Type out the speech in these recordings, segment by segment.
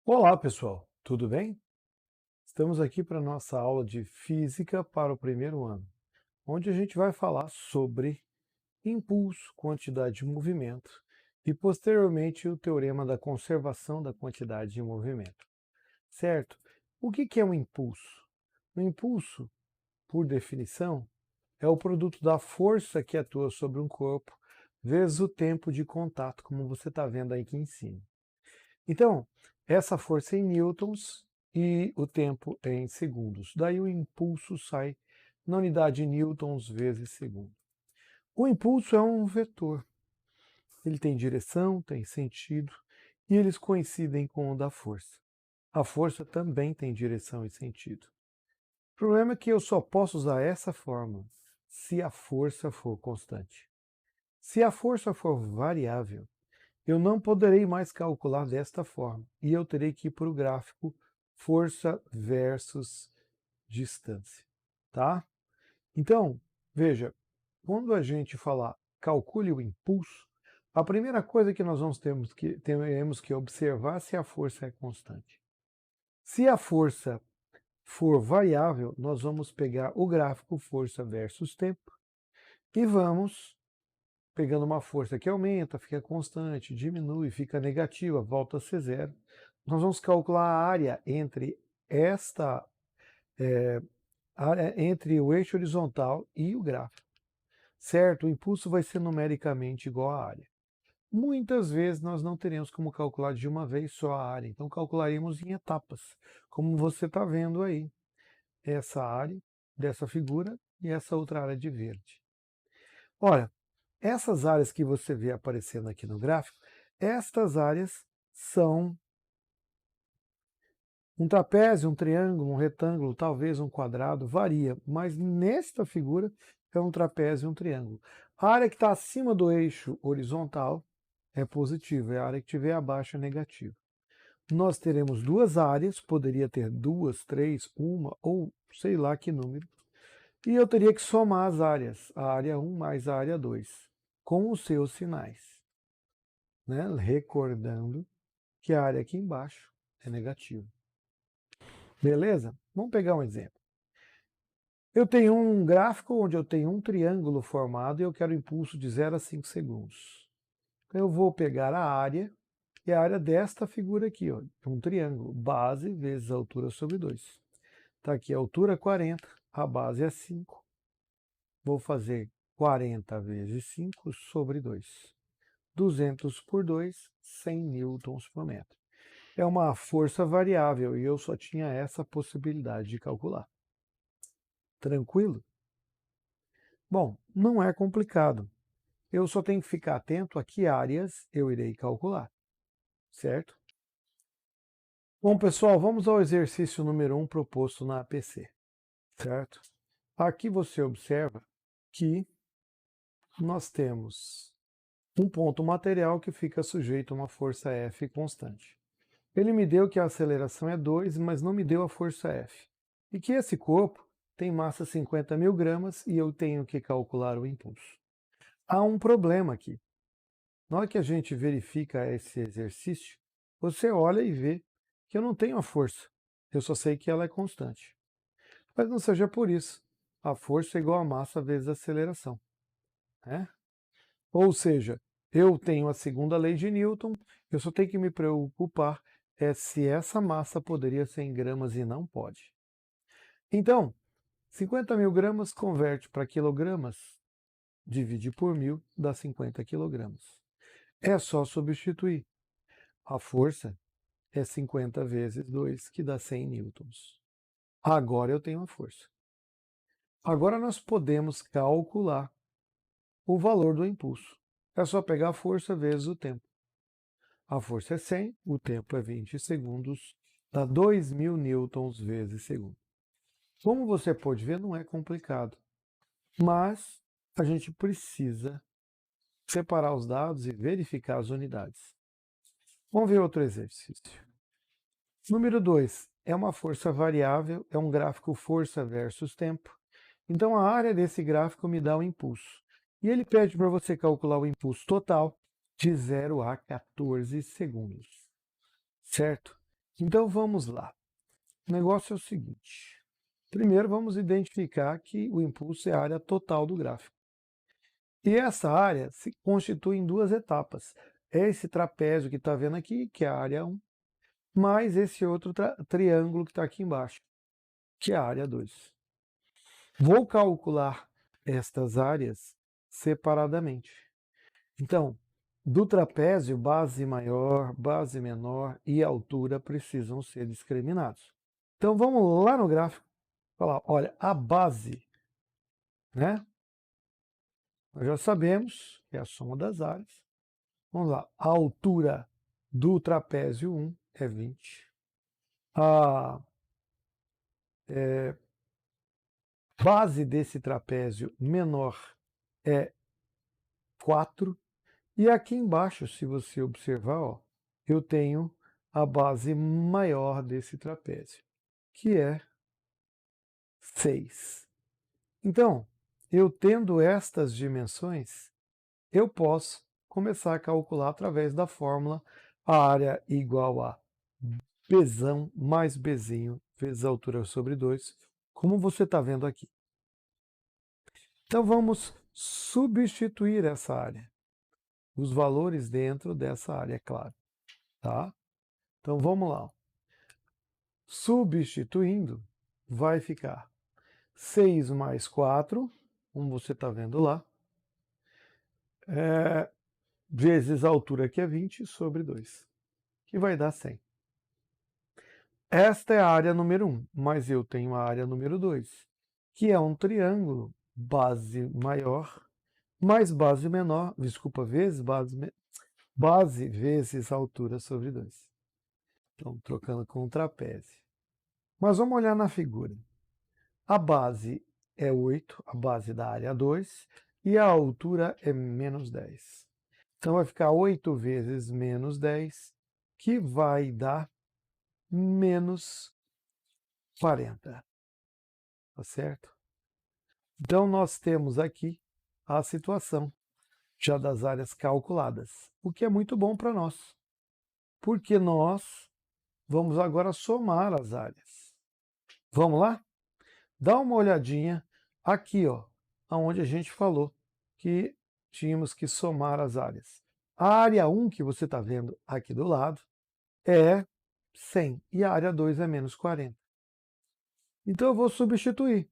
Olá, pessoal, tudo bem? Estamos aqui para a nossa aula de Física para o primeiro ano, onde a gente vai falar sobre impulso, quantidade de movimento e, posteriormente, o teorema da conservação da quantidade de movimento. Certo? O que é um impulso? O impulso, por definição, é o produto da força que atua sobre um corpo vezes o tempo de contato, como você está vendo aí aqui em cima. Então, essa força é em newtons e o tempo é em segundos. Daí o impulso sai na unidade de newtons vezes segundo. O impulso é um vetor. Ele tem direção, tem sentido e eles coincidem com o da força. A força também tem direção e sentido. O problema é que eu só posso usar essa forma se a força for constante. Se a força for variável, eu não poderei mais calcular desta forma e eu terei que ir para o gráfico força versus distância, tá? Então, veja, quando a gente falar calcule o impulso, a primeira coisa que nós teremos que observar se a força é constante. Se a força for variável, nós vamos pegar o gráfico força versus tempo e vamos pegando uma força que aumenta, fica constante, diminui, fica negativa, volta a ser zero. Nós vamos calcular a área entre esta área entre o eixo horizontal e o gráfico, certo? O impulso vai ser numericamente igual à área. Muitas vezes nós não teremos como calcular de uma vez só a área, então calcularemos em etapas, como você está vendo aí, essa área dessa figura e essa outra área de verde. Olha, essas áreas que você vê aparecendo aqui no gráfico, estas áreas são um trapézio, um triângulo, um retângulo, talvez um quadrado, varia, mas nesta figura é um trapézio e um triângulo. A área que está acima do eixo horizontal é positiva, e a área que estiver abaixo é negativa. Nós teremos duas áreas, poderia ter duas, três, uma ou sei lá que número, e eu teria que somar as áreas, a área 1 mais a área 2, com os seus sinais, né? Recordando que a área aqui embaixo é negativa. Beleza? Vamos pegar um exemplo. Eu tenho um gráfico onde eu tenho um triângulo formado e eu quero impulso de 0 a 5 segundos. Eu vou pegar a área, e a área desta figura aqui, ó, um triângulo, base vezes a altura sobre 2. Está aqui a altura 40, a base é 5. Vou fazer 40 vezes 5 sobre 2. 200 por 2, 100 newtons por metro. É uma força variável e eu só tinha essa possibilidade de calcular. Tranquilo? Bom, não é complicado. Eu só tenho que ficar atento a que áreas eu irei calcular, certo? Bom, pessoal, vamos ao exercício número 1 proposto na APC, certo? Aqui você observa que nós temos um ponto material que fica sujeito a uma força F constante. Ele me deu que a aceleração é 2, mas não me deu a força F. E que esse corpo tem massa 50.000 gramas e eu tenho que calcular o impulso. Há um problema aqui. Na hora que a gente verifica esse exercício, você olha e vê que eu não tenho a força. Eu só sei que ela é constante. Mas não seja por isso. A força é igual a massa vezes a aceleração, né? Ou seja, eu tenho a segunda lei de Newton, eu só tenho que me preocupar se essa massa poderia ser em gramas e não pode. Então, 50.000 gramas converte para quilogramas, divide por 1.000, dá 50 quilogramas. É só substituir. A força é 50 vezes 2, que dá 100 newtons. Agora eu tenho a força. Agora nós podemos calcular o valor do impulso. É só pegar a força vezes o tempo. A força é 100, o tempo é 20 segundos, dá 2.000 newtons vezes segundo. Como você pode ver, não é complicado, mas a gente precisa separar os dados e verificar as unidades. Vamos ver outro exercício. Número 2 é uma força variável, é um gráfico força versus tempo. Então a área desse gráfico me dá o impulso. E ele pede para você calcular o impulso total de 0 a 14 segundos. Certo? Então vamos lá. O negócio é o seguinte. Primeiro vamos identificar que o impulso é a área total do gráfico. E essa área se constitui em duas etapas. É esse trapézio que está vendo aqui, que é a área 1, mais esse outro triângulo que está aqui embaixo, que é a área 2. Vou calcular estas áreas separadamente. Então, do trapézio, base maior, base menor e altura precisam ser discriminados. Então vamos lá no gráfico, falar, olha, a base, né? Nós já sabemos que é a soma das áreas. Vamos lá, a altura do trapézio 1 é 20. A base desse trapézio menor é 4. E aqui embaixo, se você observar, ó, eu tenho a base maior desse trapézio, que é 6. Então, eu tendo estas dimensões, eu posso começar a calcular através da fórmula a área igual a Bzão mais Bzinho vezes a altura sobre 2, como você está vendo aqui. Então vamos substituir essa área, os valores dentro dessa área, é claro. Tá? Então vamos lá. Substituindo, vai ficar 6 mais 4, como você está vendo lá, vezes a altura que é 20 sobre 2, que vai dar 100. Esta é a área número 1, mas eu tenho a área número 2, que é um triângulo base maior mais base menor, desculpa, vezes base vezes altura sobre 2. Então, trocando com o trapézio. Mas vamos olhar na figura. A base é 8, a base da área 2, e a altura é menos 10. Então vai ficar 8 vezes menos 10, que vai dar menos 40. Tá certo? Então nós temos aqui a situação já das áreas calculadas, o que é muito bom para nós, porque nós vamos agora somar as áreas. Vamos lá? Dá uma olhadinha aqui, ó, onde a gente falou que tínhamos que somar as áreas. A área 1 que você está vendo aqui do lado é 100 e a área 2 é menos 40. Então eu vou substituir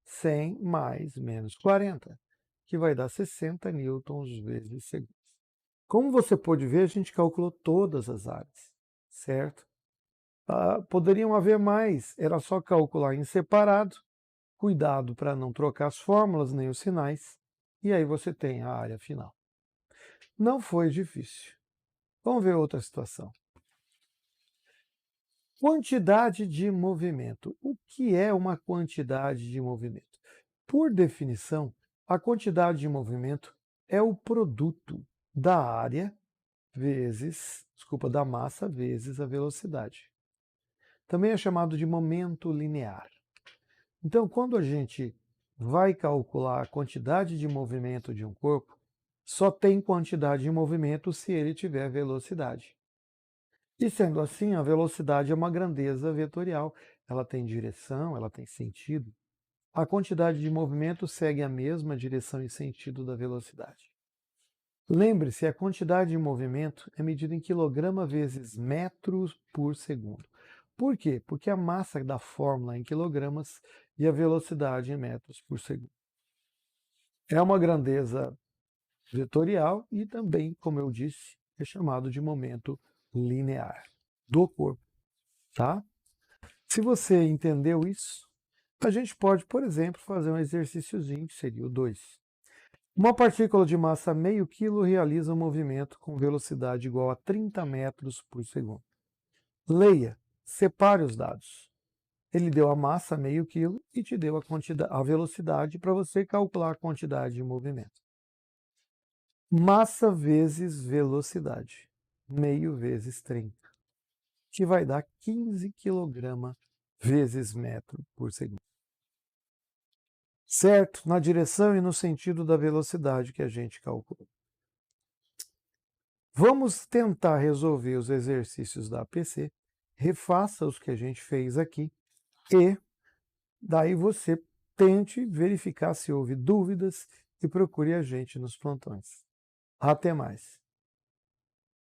100 mais menos 40, que vai dar 60 newtons vezes segundo. Como você pode ver, a gente calculou todas as áreas, certo? Poderiam haver mais, era só calcular em separado. Cuidado para não trocar as fórmulas nem os sinais, e aí você tem a área final. Não foi difícil. Vamos ver outra situação. Quantidade de movimento. O que é uma quantidade de movimento? Por definição, a quantidade de movimento é o produto da área da massa vezes a velocidade. Também é chamado de momento linear. Então, quando a gente vai calcular a quantidade de movimento de um corpo, só tem quantidade de movimento se ele tiver velocidade. E sendo assim, a velocidade é uma grandeza vetorial. Ela tem direção, ela tem sentido. A quantidade de movimento segue a mesma direção e sentido da velocidade. Lembre-se, a quantidade de movimento é medida em quilograma vezes metros por segundo. Por quê? Porque a massa da fórmula é em quilogramas e a velocidade em metros por segundo. É uma grandeza vetorial e também, como eu disse, é chamado de momento linear do corpo, tá? Se você entendeu isso, a gente pode, por exemplo, fazer um exercíciozinho, que seria o 2. Uma partícula de massa meio quilo realiza um movimento com velocidade igual a 30 metros por segundo. Leia, separe os dados. Ele deu a massa meio quilo e te deu a velocidade para você calcular a quantidade de movimento. Massa vezes velocidade, meio vezes 30, que vai dar 15 kg vezes metro por segundo. Certo? Na direção e no sentido da velocidade que a gente calculou. Vamos tentar resolver os exercícios da APC refaça os que a gente fez aqui e daí você tente verificar se houve dúvidas e procure a gente nos plantões. Até mais.